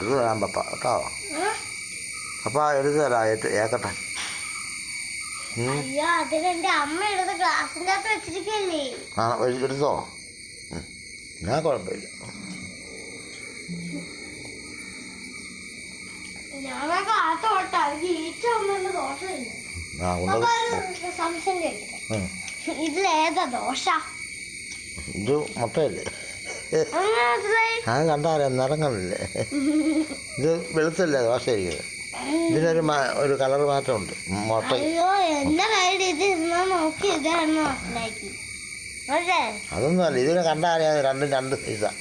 എടുത്ത് തരാം പപ്പ കേട്ടോ. പപ്പ എടുത്ത് തരാം ഏക്കട്ടെ. അയ്യോ അതിനെന്റെ അമ്മ എടുത്ത് ഗ്ലാസിന്റെ അകത്ത് വെച്ചിരിക്കല്ലേ. ആ എടുത്തോ, ഞാൻ കുഴപ്പമില്ല. ഞാനൊക്കെ ആത്തോട്ടെ എനിക്ക് ഈച്ച ഒന്നും ദോഷമില്ല. സംശയം കേട്ടിട്ടെ, ഇതിലേതാ ദോശ? ഇത് മുട്ടയല്ലേ? അത് കണ്ടാലേ നിറങ്ങളില്ലേ? ഇത് വെളുത്തല്ലേ ദോശ ഇരിക്കുന്നത്. ഇതിനൊരു കളർ മാറ്റമുണ്ട്. മുട്ട അയ്യോ എന്റെ കയ്യിൽ ഇത് നോക്കി ഇതാണെന്ന് മനസ്സിലാക്കി. അതൊന്നും അല്ല, ഇതിനെ കണ്ടാലേ രണ്ടും രണ്ട് സൈസാ.